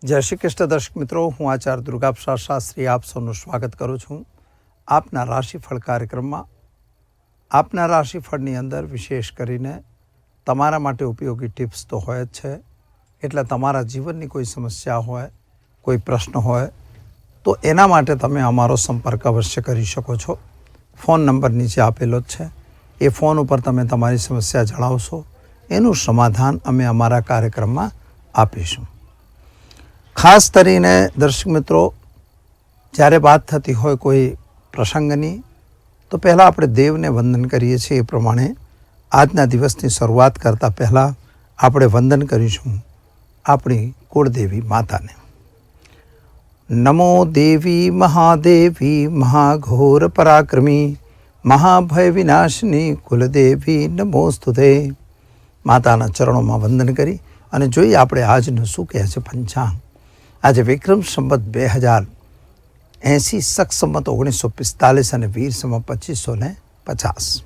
જય શ્રી કૃષ્ણ દર્શક મિત્રો, હું આચાર્ય દુર્ગાપ્રસાદ શાસ્ત્રી આપ સૌનું સ્વાગત કરું છું આપના રાશિફળ કાર્યક્રમમાં. આપના રાશિફળની અંદર વિશેષ કરીને તમારા માટે ઉપયોગી ટિપ્સ તો હોય જ છે. એટલે તમારા જીવનની કોઈ સમસ્યા હોય, કોઈ પ્રશ્ન હોય તો એના માટે તમે અમારો સંપર્ક અવશ્ય કરી શકો છો. ફોન નંબર નીચે આપેલો જ છે. એ ફોન ઉપર તમે તમારી સમસ્યા જણાવશો, એનું સમાધાન અમે અમારા કાર્યક્રમમાં આપીશું. ખાસ કરીને દર્શક મિત્રો, જ્યારે વાત થતી હોય કોઈ પ્રસંગની તો પહેલાં આપણે દેવને વંદન કરીએ છીએ. એ પ્રમાણે આજના દિવસની શરૂઆત કરતાં પહેલાં આપણે વંદન કરીશું આપણી કુળદેવી માતાને. નમો દેવી મહાદેવી મહાઘોર પરાક્રમી મહાભય વિનાશની કુલદેવી નમોસ્તુતે. માતાના ચરણોમાં વંદન કરી અને જોઈએ આપણે આજનું શું કહે છે પંચાંગ. આજે વિક્રમ સંવત 2080, શક સંવત 1945 અને વીર સંવત 2550.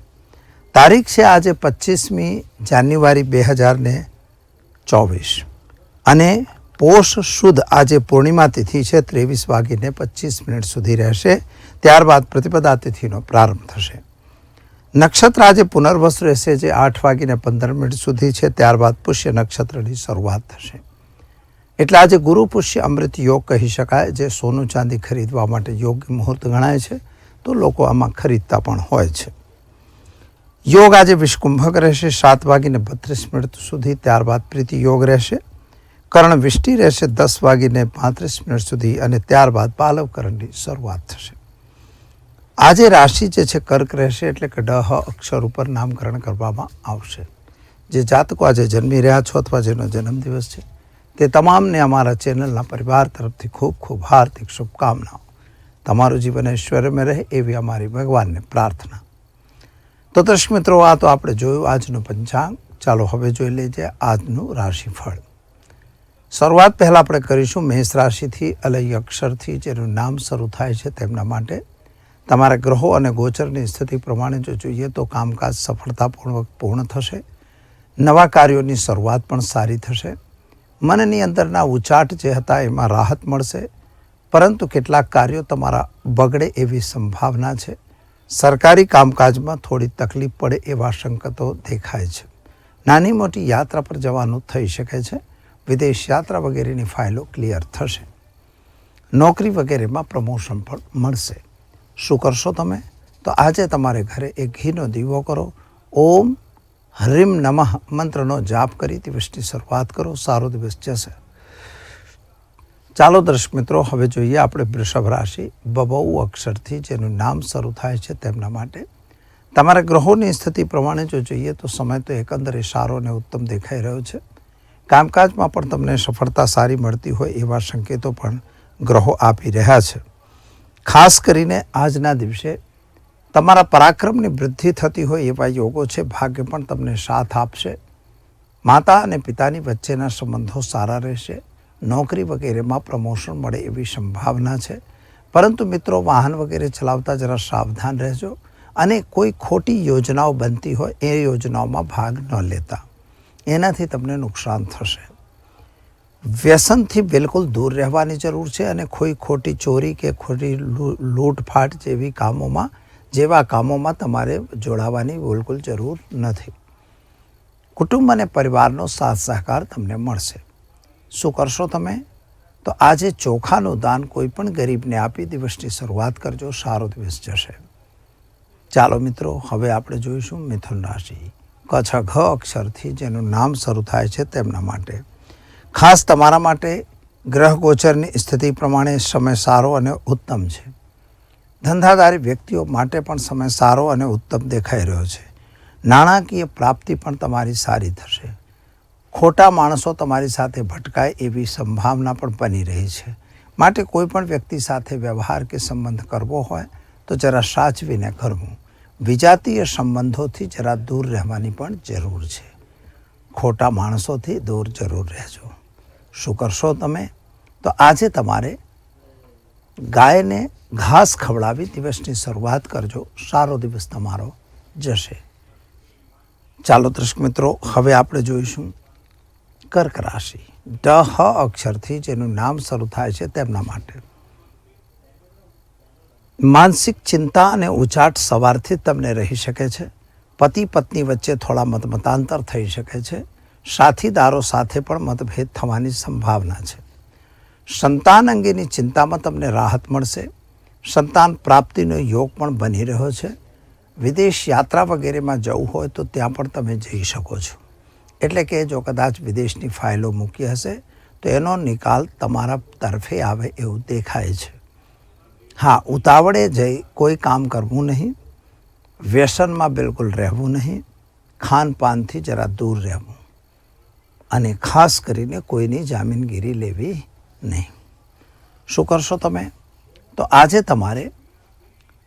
તારીખ છે આજે 25મી જાન્યુઆરી 2024 અને પોષ શુદ્ધ આજે પૂર્ણિમા તિથિ છે. 23:25 સુધી રહેશે. ત્યારબાદ પ્રતિપદા તિથિનો પ્રારંભ થશે. નક્ષત્ર આજે પુનર્વસુ રહેશે, જે 8:15 સુધી છે. ત્યારબાદ પુષ્ય નક્ષત્રની શરૂઆત થશે. એટલે આજે ગુરુ પુષ્ય અમૃત યોગ કહી શકાય, જે સોનું ચાંદી ખરીદવા માટે યોગ્ય મુહૂર્ત ગણાય છે. તો લોકો આમાં ખરીદતા પણ હોય છે. યોગ આજે વિષકુંભક રહેશે 7:32 સુધી. ત્યારબાદ પ્રીતિ યોગ રહેશે. કર્ણ વિષ્ટિ રહેશે 10:35 સુધી અને ત્યારબાદ પાલવકરણની શરૂઆત થશે. આજે રાશિ જે છે કર્ક રહેશે, એટલે કે ડ અક્ષર ઉપર નામકરણ કરવામાં આવશે. જે જાતકો આજે જન્મી રહ્યા છો અથવા જેનો જન્મદિવસ છે તે તમામને અમારા ચેનલના પરિવાર તરફથી ખૂબ ખૂબ હાર્દિક શુભકામનાઓ. તમારું જીવન ઐશ્વર્યમય રહે એવી અમારી ભગવાનને પ્રાર્થના. તો દર્શક મિત્રો, આ તો આપણે જોયું આજનું પંચાંગ. ચાલો હવે જોઈ લઈએ આજનું રાશિફળ. શરૂઆત પહેલાં આપણે કરીશું મેષ રાશિથી, અલય અક્ષરથી જેનું નામ શરૂ થાય છે તેમના માટે. તમારા ગ્રહો અને ગોચરની સ્થિતિ પ્રમાણે જો જોઈએ તો કામકાજ સફળતાપૂર્વક પૂર્ણ થશે. નવા કાર્યોની શરૂઆત પણ સારી થશે. મનની અંદરના ઉચાટ જે હતા એમાં રાહત મળશે, પરંતુ કેટલાક કાર્યો તમારા બગડે એવી સંભાવના છે. સરકારી કામકાજમાં થોડી તકલીફ પડે એવા સંકેતો દેખાય છે. નાની મોટી યાત્રા પર જવાનું થઈ શકે છે. વિદેશ યાત્રા વગેરેની ફાઇલો ક્લિયર થશે. નોકરી વગેરેમાં પ્રમોશન પણ મળશે. શું કરશો તમે? તો આજે તમારે ઘરે એક ઘીનો દીવો કરો. ઓમ હરિમ નમઃ મંત્રનો જાપ કરી દિવસની શરૂઆત કરો. સારો દિવસ જશે. ચાલો દર્શક મિત્રો, હવે જોઈએ આપણે વૃષભ રાશિ, બબૌ અક્ષરથી જેનું નામ શરૂ થાય છે તેમના માટે. તમારા ગ્રહોની સ્થિતિ પ્રમાણે જો જોઈએ તો સમય તો એકંદરે સારો અને ઉત્તમ દેખાઈ રહ્યો છે. કામકાજમાં પણ તમને સફળતા સારી મળતી હોય એવા સંકેતો પણ ગ્રહો આપી રહ્યા છે. ખાસ કરીને આજના દિવસે તમારા પરાક્રમની વૃદ્ધિ થતી હોય એવા યોગો છે. ભાગ્ય પણ તમને સાથ આપશે. માતા અને પિતાની વચ્ચેના સંબંધો સારા રહેશે. નોકરી વગેરેમાં પ્રમોશન મળે એવી સંભાવના છે. પરંતુ મિત્રો, વાહન વગેરે ચલાવતા જરા સાવધાન રહેજો અને કોઈ ખોટી યોજનાઓ બનતી હોય એ યોજનાઓમાં ભાગ ન લેતા. એનાથી તમને નુકસાન થશે. વ્યસનથી બિલકુલ દૂર રહેવાની જરૂર છે અને કોઈ ખોટી ચોરી કે ખોટી લૂંટફાટ જેવા કામોમાં તમારે જોડાવાની બિલકુલ જરૂર નથી. કુટુંબ અને પરિવારનો સાથ સહકાર તમને મળશે. શું કરશો તમે? તો આજે ચોખાનું દાન કોઈ પણ ગરીબને આપી દિવસની શરૂઆત કરજો. સારો દિવસ જશે. ચાલો મિત્રો, હવે આપણે જોઈશું મિથુન રાશિ, કચ્છ ઘ અક્ષરથી જેનું નામ શરૂ થાય છે તેમના માટે. ખાસ તમારા માટે ગ્રહ ગોચરની સ્થિતિ પ્રમાણે સમય સારો અને ઉત્તમ છે. ધંધાદારી વ્યક્તિઓ માટે પણ સમય સારો અને ઉત્તમ દેખાઈ રહ્યો છે. નાણાકીય પ્રાપ્તિ પણ તમારી સારી થશે. ખોટા માણસો તમારી સાથે ભટકાય એવી સંભાવના પણ બની રહી છે. માટે કોઈ પણ વ્યક્તિ સાથે વ્યવહાર કે સંબંધ કરવો હોય તો જરા સાચવીને કરવું. વિજાતીય સંબંધોથી જરા દૂર રહેવાની પણ જરૂર છે. ખોટા માણસોથી દૂર જરૂર રહેજો. શું કરશો તમે? તો આજે તમારે ગાયને ઘાસ ખવડાવી દિવસની શરૂઆત કરજો. સારો દિવસ તમારો જશે. ચાલો દર્શક મિત્રો, હવે આપણે જોઈશું કર્ક રાશિ. ડ હ અક્ષરથી જેનું નામ શરૂ થાય છે તેમના માટે માનસિક ચિંતા અને ઉચાટ સવારથી તમને રહી શકે છે. પતિ પત્ની વચ્ચે થોડા મતાંતર થઈ શકે છે. સાથીદારો સાથે પણ મતભેદ થવાની સંભાવના છે. સંતાન અંગેની ચિંતામાં તમને રાહત મળશે. સંતાન પ્રાપ્તિનો યોગ પણ બની રહ્યો છે. વિદેશ યાત્રા વગેરેમાં જવું હોય તો ત્યાં પણ તમે જઈ શકો છો. એટલે કે જો કદાચ વિદેશની ફાઇલો મૂકી હશે તો એનો નિકાલ તમારા તરફે આવે એવું દેખાય છે. હા, ઉતાવળે જઈ કોઈ કામ કરવું નહીં. વ્યસનમાં બિલકુલ રહેવું નહીં. ખાનપાનથી જરા દૂર રહેવું અને ખાસ કરીને કોઈની જામીનગીરી લેવી નહીં. શું કરશો તમે? તો આજે તમારે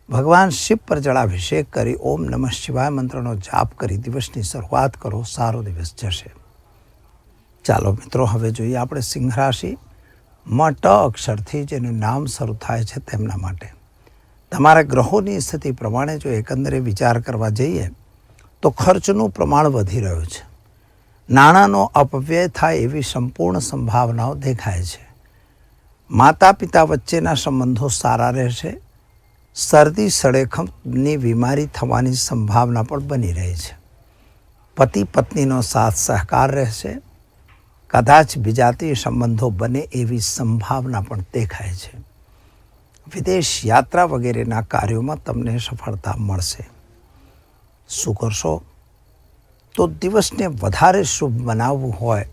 ભગવાન શિવ પર જળાભિષેક કરી ઓમ નમઃ શિવાય મંત્રનો જાપ કરી દિવસની શરૂઆત કરો. સારો દિવસ જશે. ચાલો મિત્રો, હવે જોઈએ આપણે સિંહ રાશિ. ટ અક્ષરથી જેનું નામ શરૂ થાય છે તેમના માટે તમારા ગ્રહોની સ્થિતિ પ્રમાણે જો એકંદરે વિચાર કરવા જઈએ તો ખર્ચનું પ્રમાણ વધી રહ્યું છે. નાણાંનો અપવ્યય થાય એવી સંપૂર્ણ સંભાવનાઓ દેખાય છે. માતા પિતા વચ્ચેના સંબંધો સારા રહેશે. શરદી સળેખમની બીમારી થવાની સંભાવના પણ બની રહી છે. પતિ પત્નીનો સાથ સહકાર રહેશે. કદાચ વિજાતીય સંબંધો બને એવી સંભાવના પણ દેખાય છે. વિદેશ યાત્રા વગેરેના કાર્યોમાં તમને સફળતા મળશે. શું કરશો? તો દિવસને વધારે શુભ બનાવવું હોય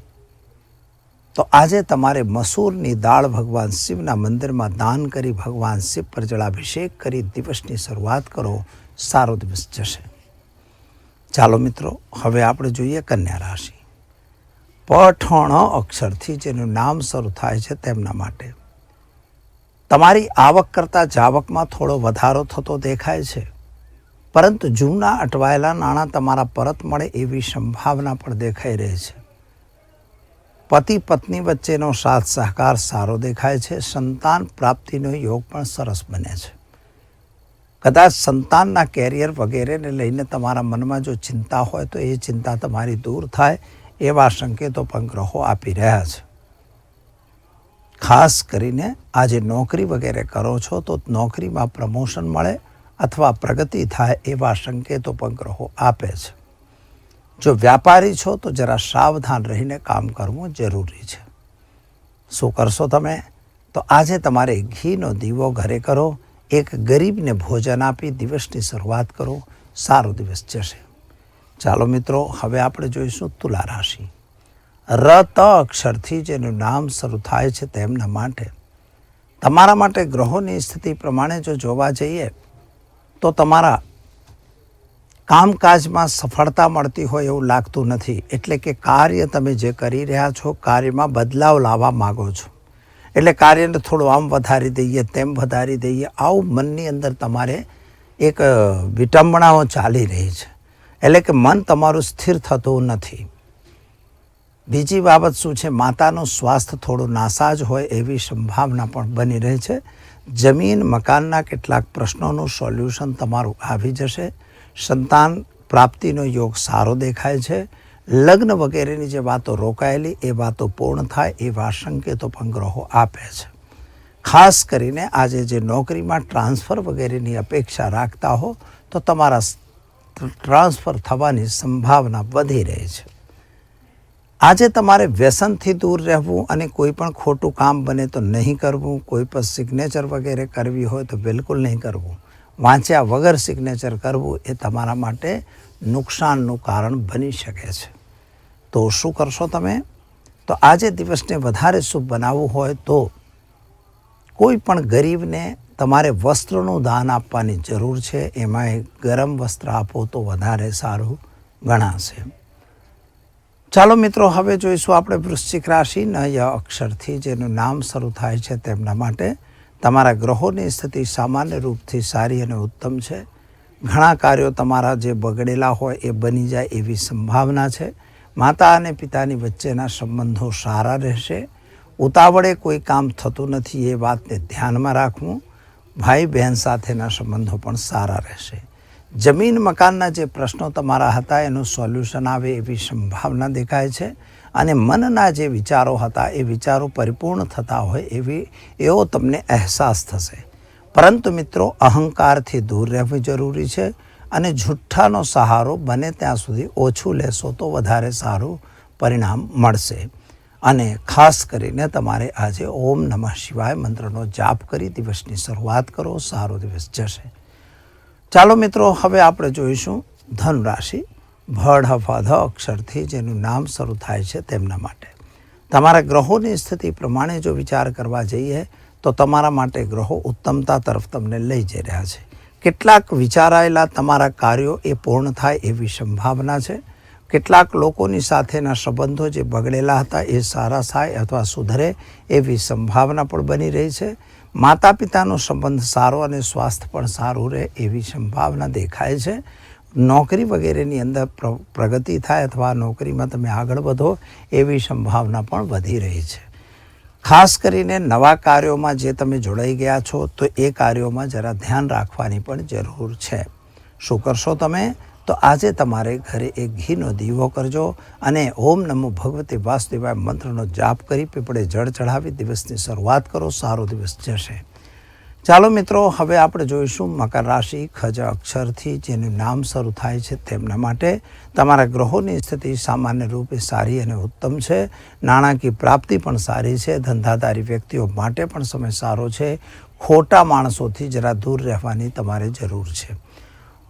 તો આજે તમારે મસૂરની દાળ ભગવાન શિવના મંદિરમાં દાન કરી ભગવાન શિવ પર જળાભિષેક કરી દિવસની શરૂઆત કરો. સારો દિવસ જશે. ચાલો મિત્રો, હવે આપણે જોઈએ કન્યા રાશિ. ઠ અક્ષરથી જેનું નામ શરૂ થાય છે તેમના માટે તમારી આવક કરતાં જાવકમાં થોડો વધારો થતો દેખાય છે. પરંતુ જૂના અટવાયેલા નાણાં તમારા પરત મળે એવી સંભાવના પણ દેખાઈ રહી છે. પતિ પત્ની વચ્ચેનો સાથ સહકાર સારો દેખાય છે. સંતાન પ્રાપ્તિનો યોગ પણ સરસ બને છે. કદાચ સંતાનના કેરિયર વગેરેને લઈને તમારા મનમાં જો ચિંતા હોય તો એ ચિંતા તમારી દૂર થાય એવા સંકેતો પણ ગ્રહો આપી રહ્યા છે. ખાસ કરીને આજે નોકરી વગેરે કરો છો તો નોકરીમાં પ્રમોશન મળે અથવા પ્રગતિ થાય એવા સંકેતો પણ ગ્રહો આપે છે. જો વ્યાપારી છો તો જરા સાવધાન રહીને કામ કરવું જરૂરી છે. શું કરશો તમે? તો આજે તમારે ઘીનો દીવો ઘરે કરો. એક ગરીબને ભોજન આપી દિવસની શરૂઆત કરો. સારો દિવસ જશે. ચાલો મિત્રો, હવે આપણે જોઈશું તુલા રાશિ. ત અક્ષરથી જેનું નામ શરૂ થાય છે તેમના માટે તમારા માટે ગ્રહોની સ્થિતિ પ્રમાણે જો જોવા જઈએ તો તમારા કામકાજમાં સફળતા મળતી હોય એવું લાગતું નથી. એટલે કે કાર્ય તમે જે કરી રહ્યા છો, કાર્યમાં બદલાવ લાવવા માગો છો. એટલે કાર્યને થોડું આમ વધારી દઈએ, તેમ વધારી દઈએ, આવું મનની અંદર તમારે એક વિટંબણાઓ ચાલી રહી છે. એટલે કે મન તમારું સ્થિર થતું નથી. બીજી બાબત શું છે? માતાનું સ્વાસ્થ્ય થોડું નાસાજ હોય એવી સંભાવના પણ બની રહી છે. જમીન મકાનના કેટલાક પ્રશ્નોનું સોલ્યુશન તમારું આવી જશે. સંતાન પ્રાપ્તિનો યોગ સારો દેખાય છે. લગ્ન વગેરેની જે વાતો રોકાયેલી એ વાતો પૂર્ણ થાય એવા સંકેતો પણ ગ્રહો આપે છે. ખાસ કરીને આજે જે નોકરીમાં ટ્રાન્સફર વગેરેની અપેક્ષા રાખતા હો તો તમારા ટ્રાન્સફર થવાની સંભાવના વધી રહી છે. આજે તમારે વ્યસનથી દૂર રહેવું અને કોઈ પણ ખોટું કામ બને તો નહીં કરવું. કોઈ પણ સિગ્નેચર વગેરે કરવી હોય તો બિલકુલ નહીં કરવું. વાંચ્યા વગર સિગ્નેચર કરવું એ તમારા માટે નુકસાનનું કારણ બની શકે છે. તો શું કરશો તમે? તો આજે દિવસને વધારે શુભ બનાવવું હોય તો કોઈ પણ ગરીબને તમારે વસ્ત્રનું દાન આપવાની જરૂર છે. એમાં ગરમ વસ્ત્ર આપો તો વધારે સારું ગણાશે. ચાલો મિત્રો, હવે જોઈશું આપણે વૃશ્ચિક રાશિ. ય અક્ષરથી જેનું નામ શરૂ થાય છે તેમના માટે તમારા ગ્રહોની સ્થિતિ સામાન્ય રૂપથી સારી અને ઉત્તમ છે. ઘણા કાર્યો તમારા જે બગડેલા હોય એ બની જાય એવી સંભાવના છે. માતા અને પિતાની વચ્ચેના સંબંધો સારા રહેશે. ઉતાવળે કોઈ કામ થતું નથી એ વાતને ધ્યાનમાં રાખવું. ભાઈ બહેન સાથેના સંબંધો પણ સારા રહેશે. જમીન મકાનના જે પ્રશ્નો તમારા હતા એનું સોલ્યુશન આવે એવી સંભાવના દેખાય છે. અને મનના જે વિચારો હતા એ વિચારો પરિપૂર્ણ થતા હોય એવો તમને અહેસાસ થશે. પરંતુ મિત્રો, અહંકારથી દૂર રહેવું જરૂરી છે અને જુઠ્ઠાનો સહારો બને ત્યાં સુધી ઓછું લેશો તો વધારે સારું પરિણામ મળશે. અને ખાસ કરીને તમારે આજે ઓમ નમઃ શિવાય મંત્રનો જાપ કરી દિવસની શરૂઆત કરો. સારો દિવસ જશે. ચાલો મિત્રો, હવે આપણે જોઈશું ધન રાશિ. ભ ફ ધ અક્ષરથી જેનું નામ શરૂ થાય છે તેમના માટે તમારા ગ્રહોની સ્થિતિ પ્રમાણે જો વિચાર કરવા જઈએ તો તમારા માટે ગ્રહો ઉત્તમતા તરફ તમને લઈ જઈ રહ્યા છે. કેટલાક વિચારાયેલા તમારા કાર્યો એ પૂર્ણ થાય એવી સંભાવના છે. કેટલાક લોકોની સાથેના સંબંધો જે બગડેલા હતા એ સારા થાય અથવા સુધરે એવી સંભાવના પણ બની રહી છે. માતા પિતાનો સંબંધ સારો અને સ્વાસ્થ્ય પણ સારું રહે એવી સંભાવના દેખાય છે. નોકરી વગેરેની અંદર પ્રગતિ થાય અથવા નોકરીમાં તમે આગળ વધો એવી સંભાવના પણ વધી રહી છે. ખાસ કરીને નવા કાર્યોમાં જે તમે જોડાઈ ગયા છો તો એ કાર્યોમાં જરા ધ્યાન રાખવાની પણ જરૂર છે. શું કરશો તમે? તો આજે તમારે ઘરે એક ઘીનો દીવો કરજો અને ઓમ નમો ભગવતે વાસુદેવાય મંત્રનો જાપ કરી પીપળે જળ ચઢાવી દિવસની શરૂઆત કરો. સારો દિવસ જશે. ચાલો મિત્રો, હવે આપણે જોઈશું મકર રાશિ. ખજ અક્ષરથી જેનું નામ શરૂ થાય છે તેમના માટે તમારા ગ્રહોની સ્થિતિ સામાન્ય રૂપે સારી અને ઉત્તમ છે. નાણાકીય પ્રાપ્તિ પણ સારી છે. ધંધાદારી વ્યક્તિઓ માટે પણ સમય સારો છે. ખોટા માણસોથી જરા દૂર રહેવાની તમારે જરૂર છે.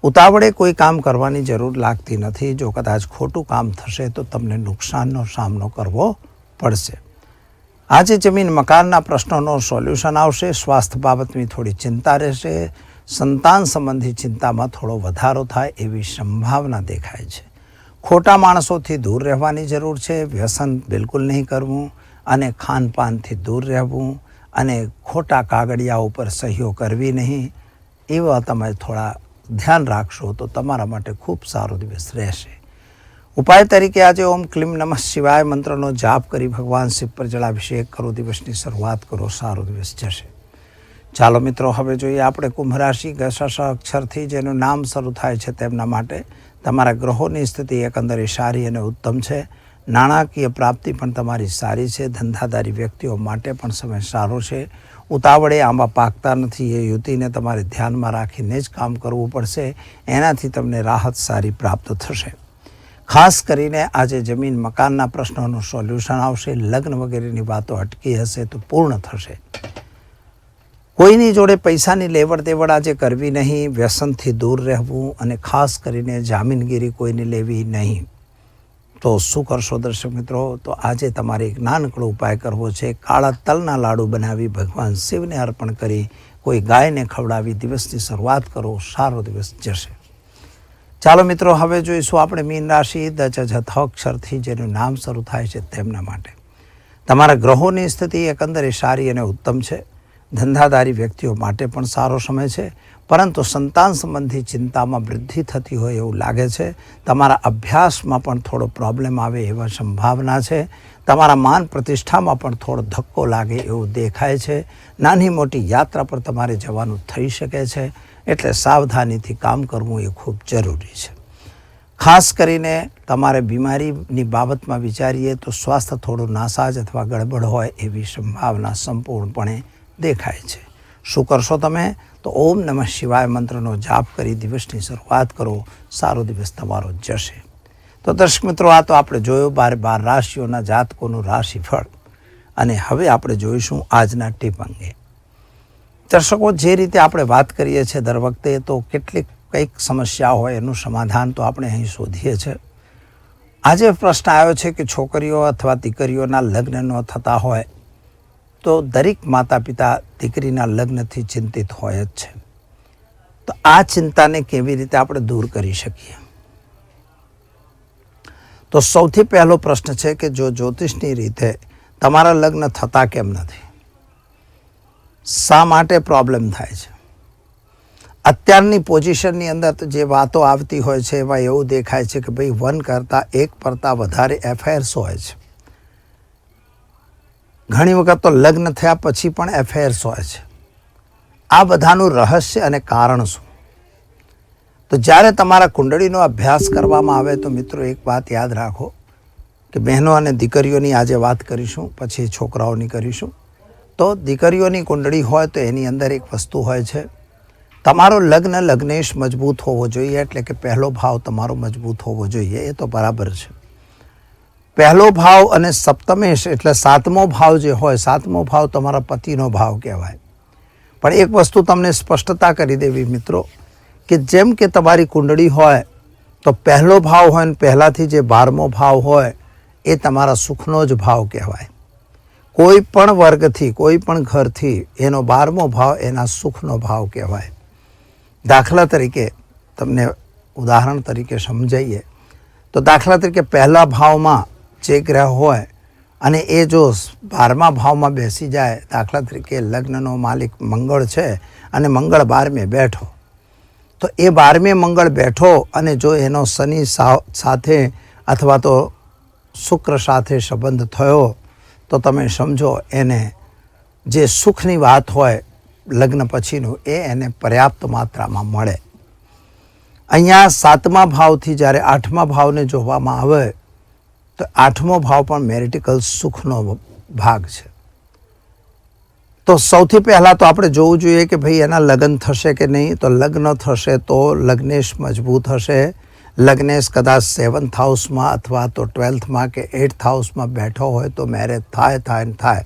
ઉતાવળે કોઈ કામ કરવાની જરૂર લાગતી નથી. જો કદાચ ખોટું કામ થશે તો તમને નુકસાનનો સામનો કરવો પડશે. આજે જમીન મકાનના પ્રશ્નોનો સોલ્યુશન આવશે. સ્વાસ્થ્ય બાબતની થોડી ચિંતા રહેશે. સંતાન સંબંધી ચિંતામાં થોડો વધારો થાય એવી સંભાવના દેખાય છે. ખોટા માણસોથી દૂર રહેવાની જરૂર છે. વ્યસન બિલકુલ નહીં કરવું અને ખાનપાનથી દૂર રહેવું અને ખોટા કાગળિયા ઉપર સહીઓ કરવી નહીં. એવા તમે થોડા ધ્યાન રાખશો તો તમારા માટે ખૂબ સારો દિવસ રહેશે. ઉપાય તરીકે આજે ઓમ ક્લીમ નમઃ શિવાય મંત્રનો જાપ કરી ભગવાન શિવ પર જળાભિષેક કરો. દિવસની શરૂઆત કરો. સારો દિવસ જશે. ચાલો મિત્રો, હવે જોઈએ આપણે કુંભ રાશિ. ગશ અક્ષરથી જેનું નામ શરૂ થાય છે તેમના માટે તમારા ગ્રહોની સ્થિતિ એકંદરે સારી અને ઉત્તમ છે. નાણાકીય પ્રાપ્તિ પણ તમારી સારી છે. ધંધાદારી વ્યક્તિઓ માટે પણ સમય સારો છે. ઉતાવળે આંબા પાકતા નથી. એ યુતિને તમારે ધ્યાનમાં રાખીને જ કામ કરવું પડશે. એનાથી તમને રાહત સારી પ્રાપ્ત થશે. ખાસ કરીને આજે જમીન મકાનના પ્રશ્નોનું સોલ્યુશન આવશે. લગ્ન વગેરેની વાતો અટકી હશે તો પૂર્ણ થશે. કોઈની જોડે પૈસાની લેવડ દેવડ આજે કરવી નહીં. વ્યસનથી દૂર રહેવું અને ખાસ કરીને જામીનગીરી કોઈને લેવી નહીં. તો શું કરશો દર્શક મિત્રો? તો આજે તમારે એક નાનકડો ઉપાય કરવો છે. કાળા તલના લાડુ બનાવી ભગવાન શિવને અર્પણ કરી કોઈ ગાયને ખવડાવી દિવસની શરૂઆત કરો. સારો દિવસ જશે. ચાલો મિત્રો, હવે જોઈશું આપણે મીન રાશિ. દ અક્ષરથી જેનું નામ શરૂ થાય છે તેમના માટે તમારા ગ્રહોની સ્થિતિ એકંદરે સારી અને ઉત્તમ છે. ધંધાદારી વ્યક્તિઓ માટે પણ સારો સમય છે. પરંતુ સંતાન સંબંધી ચિંતામાં વૃદ્ધિ થતી હોય એવું લાગે છે. તમારા અભ્યાસમાં પણ થોડો પ્રોબ્લેમ આવે એવા સંભાવના છે. તમારા માન પ્રતિષ્ઠામાં પણ થોડો ધક્કો લાગે એવું દેખાય છે. નાની મોટી યાત્રા પર તમારે જવાનું થઈ શકે છે. એટલે સાવધાનીથી કામ કરવું એ ખૂબ જરૂરી છે. ખાસ કરીને તમારે બીમારીની બાબતમાં વિચારીએ તો સ્વાસ્થ્ય થોડું નાસાજ અથવા ગડબડ હોય એવી સંભાવના સંપૂર્ણપણે દેખાય છે. શું કરશો તમે? તો ઓમ નમઃ શિવાય મંત્રનો જાપ કરી દિવસની શરૂઆત કરો. સારો દિવસ તમારો જશે. તો દર્શક મિત્રો, આ તો આપણે જોયું 12 રાશિઓના જાતકોનું રાશિફળ. અને હવે આપણે જોઈશું આજના ટીપ અંગે. દર્શકો, જે રીતે આપણે વાત કરીએ છીએ દર વખતે, તો કેટલીક કંઈક સમસ્યા હોય એનું સમાધાન તો આપણે અહીં શોધીએ છીએ. આજે પ્રશ્ન આવ્યો છે કે છોકરીઓ અથવા દીકરીઓના લગ્ન ન થતા હોય તો દરેક માતા પિતા દીકરીના લગ્નથી ચિંતિત હોય જ છે. તો આ ચિંતાને કેવી રીતે આપણે દૂર કરી શકીએ? તો સૌથી પહેલો પ્રશ્ન છે કે જો જ્યોતિષની રીતે તમારા લગ્ન થતા કેમ નથી? શા માટે પ્રોબ્લેમ થાય છે? અત્યારની પોઝિશનની અંદર તો જે વાતો આવતી હોય છે એમાં એવું દેખાય છે કે ભાઈ 1 કરતાં 1 કરતાં વધારે એફઆઈઆર્સ હોય છે. ઘણી વખત તો લગ્ન થયા પછી પણ એફઆઈઆર્સ હોય છે. આ બધાનું રહસ્ય અને કારણ શું? તો જ્યારે તમારા કુંડળીનો અભ્યાસ કરવામાં આવે તો મિત્રો એક વાત યાદ રાખો કે બહેનો અને દીકરીઓની આજે વાત કરીશું, પછી છોકરાઓની કરીશું. તો દીકરીઓની કુંડળી હોય તો એની અંદર એક વસ્તુ હોય છે, તમારો લગ્નેશ મજબૂત હોવો જોઈએ, એટલે કે પહેલો ભાવ તમારો મજબૂત હોવો જોઈએ. એ તો બરાબર છે. પહેલો ભાવ અને સપ્તમેશ એટલે સાતમો ભાવ જે હોય, સાતમો ભાવ તમારા પતિનો ભાવ કહેવાય. પણ એક વસ્તુ તમને સ્પષ્ટતા કરી દેવી મિત્રો, કે જેમ કે તમારી કુંડળી હોય તો પહેલો ભાવ હોય ને પહેલાંથી જે 12મો ભાવ હોય એ તમારા સુખનો જ ભાવ કહેવાય. કોઈ પણ વર્ગથી, કોઈ પણ ઘરથી એનો 12મો ભાવ એના સુખનો ભાવ કહેવાય. દાખલા તરીકે તમને ઉદાહરણ તરીકે સમજાઈએ તો દાખલા તરીકે પહેલા ભાવમાં જે ગ્રહ હોય અને એ જો 12મા ભાવમાં બેસી જાય, દાખલા તરીકે લગ્નનો માલિક મંગળ છે અને મંગળ 12મે બેઠો, તો એ 12મે મંગળ બેઠો અને જો એનો શનિ સાથે અથવા તો શુક્ર સાથે સંબંધ થયો તો તમે સમજો એને જે સુખની વાત હોય લગ્ન પછીનું એ એને પર્યાપ્ત માત્રામાં મળે. અહીંયા 7મા ભાવથી જ્યારે 8મા ભાવને જોવામાં આવે તો 8મો ભાવ પણ મેરિટિકલ સુખનો ભાગ છે. તો સૌથી પહેલાં તો આપણે જોવું જોઈએ કે ભાઈ એના લગ્ન થશે કે નહીં. તો લગ્ન થશે તો લગ્નેશ મજબૂત હશે. લગ્નેશ કદાચ 7th હાઉસમાં અથવા તો 12thમાં કે 8th હાઉસમાં બેઠો હોય તો મેરેજ થાય.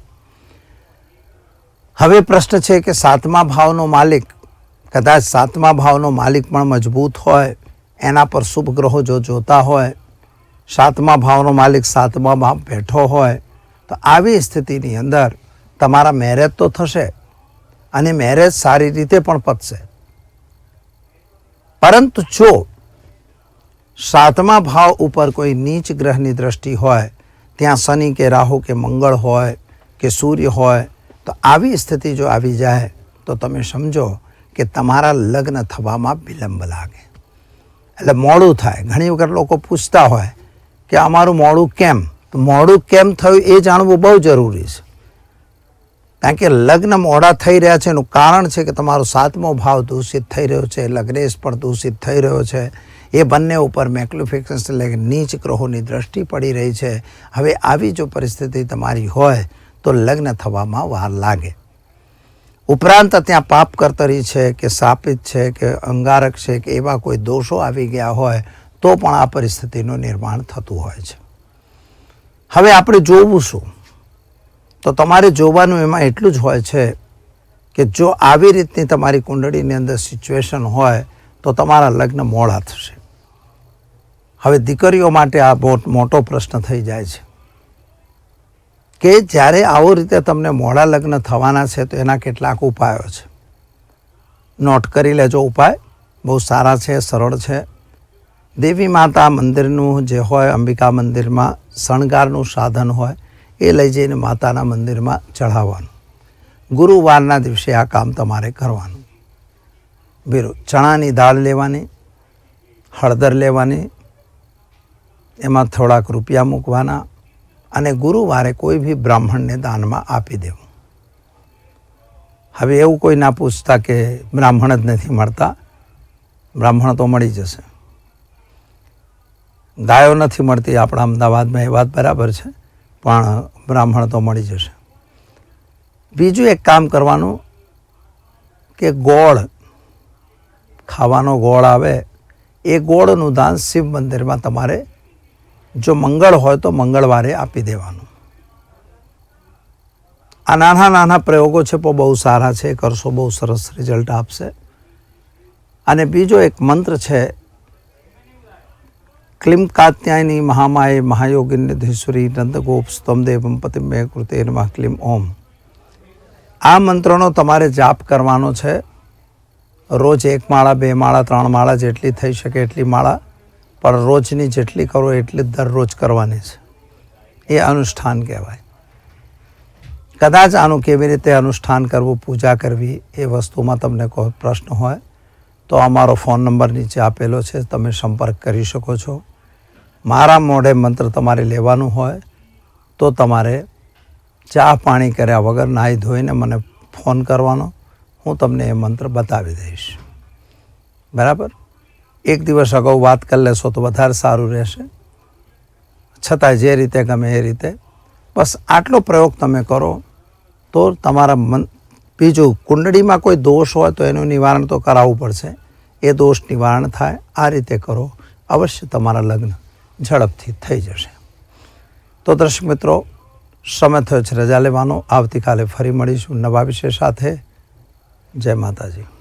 હવે પ્રશ્ન છે કે 7મા ભાવનો માલિક, કદાચ 7મા ભાવનો માલિક પણ મજબૂત હોય, એના પર શુભ ગ્રહો જો જોતા હોય, 7મા ભાવનો માલિક 7મા ભાવ બેઠો હોય, તો આવી સ્થિતિની અંદર તમારા મેરેજ તો થશે અને મેરેજ સારી રીતે પણ પતશે. પરંતુ જો 7મા ભાવ ઉપર કોઈ નીચ ગ્રહની દ્રષ્ટિ હોય, ત્યાં શનિ કે રાહુ કે મંગળ હોય કે સૂર્ય હોય, તો આવી સ્થિતિ જો આવી જાય તો તમે સમજો કે તમારા લગ્ન થવામાં વિલંબ લાગે, એટલે મોડું થાય. ઘણી વખત લોકો પૂછતા હોય કે અમારું મોડું કેમ? તો મોડું કેમ થયું એ જાણવું બહુ જરૂરી છે. કારણ કે લગ્ન મોડા થઈ રહ્યા છે એનું કારણ છે કે તમારો 7મો ભાવ દૂષિત થઈ રહ્યો છે, લગ્નેશ પણ દૂષિત થઈ રહ્યો છે. એ બંને ઉપર મેક્લિફિકેશન એટલે કે નીચ ગ્રહોની દ્રષ્ટિ પડી રહી છે. હવે આવી જો પરિસ્થિતિ તમારી હોય તો લગ્ન થવામાં વાર લાગે. ઉપરાંત ત્યાં પાપ કર્તરી છે કે શાપિત છે કે અંગારક છે કે એવા કોઈ દોષો આવી ગયા હોય તો પણ આ પરિસ્થિતિનું નિર્માણ થતું હોય છે. હવે આપણે જોવું શું? તો તમારે જોવાનું એમાં એટલું જ હોય છે કે જો આવી રીતની તમારી કુંડળીની અંદર સિચ્યુએશન હોય તો તમારા લગ્ન મોડા થશે. હવે દીકરીઓ માટે આ બહુ મોટો પ્રશ્ન થઈ જાય છે કે જ્યારે આવો રીતે તમને મોડા લગ્ન થવાના છે તો એના કેટલાક ઉપાયો છે. નોટ કરી લેજો. ઉપાય બહુ સારા છે, સરળ છે. દેવી માતા મંદિરનું જે હોય, અંબિકા મંદિરમાં શણગારનું સાધન હોય એ લઈ જઈને માતાના મંદિરમાં ચઢાવવાનું. ગુરુવારના દિવસે આ કામ તમારે કરવાનું. બીજું, ચણાની દાળ લેવાની, હળદર લેવાની, એમાં થોડાક રૂપિયા મૂકવાના અને ગુરુવારે કોઈ બી બ્રાહ્મણને દાનમાં આપી દેવું. હવે એવું કોઈ ના પૂછતા કે બ્રાહ્મણ જ નથી મળતા. બ્રાહ્મણ તો મળી જશે. ગાયો નથી મળતી આપણા અમદાવાદમાં, એ વાત બરાબર છે, પણ બ્રાહ્મણ તો મળી જશે. બીજું એક કામ કરવાનું કે ગોળ, ખાવાનો ગોળ આવે એ ગોળનું દાન શિવ મંદિરમાં તમારે જો મંગળ હોય તો મંગળવારે આપી દેવાનું. આ નાના નાના પ્રયોગો છે પણ બહુ સારા છે, કરશો બહુ સરસ રિઝલ્ટ આપશે. અને બીજો એક મંત્ર છે, ક્લીમ કાત્યાયની મહામાય મહાયોગિન્યધીશ્વરી નંદગોપ સ્તમ દેવમ પતિમે કૃતે નમઃ ક્લીમ ઓમ. આ મંત્રનો તમારે જાપ કરવાનો છે. રોજ 1 માળા, 2 માળા, 3 માળા જેટલી થઈ શકે એટલી માળા, પણ રોજની જેટલી કરો એટલી દરરોજ કરવાની છે. એ અનુષ્ઠાન કહેવાય. કદાચ આનું કેવી રીતે અનુષ્ઠાન કરવું, પૂજા કરવી, એ વસ્તુમાં તમને કોઈ પ્રશ્ન હોય તો અમારો ફોન નંબર નીચે આપેલો છે, તમે સંપર્ક કરી શકો છો. મારા મોઢે મંત્ર તમારે લેવાનું હોય તો તમારે ચા પાણી કર્યા વગર નાહી ધોઈને મને ફોન કરવાનો. હું તમને એ મંત્ર બતાવી દઈશ. બરાબર? એક દિવસ અગાઉ વાત કરી લેશો તો વધારે સારું રહેશે. છતાંય જે રીતે ગમે એ રીતે બસ આટલો પ્રયોગ તમે કરો તો તમારા મન. બીજું, કુંડળીમાં કોઈ દોષ હોય તો એનું નિવારણ તો કરાવવું પડશે. એ દોષ નિવારણ થાય આ રીતે કરો, અવશ્ય તમારા લગ્ન ઝડપથી થઈ જશે. તો દર્શક મિત્રો, સમય થયો છે રજા લેવાનો. આવતીકાલે ફરી મળીશું નવા વિષય સાથે. જય માતાજી.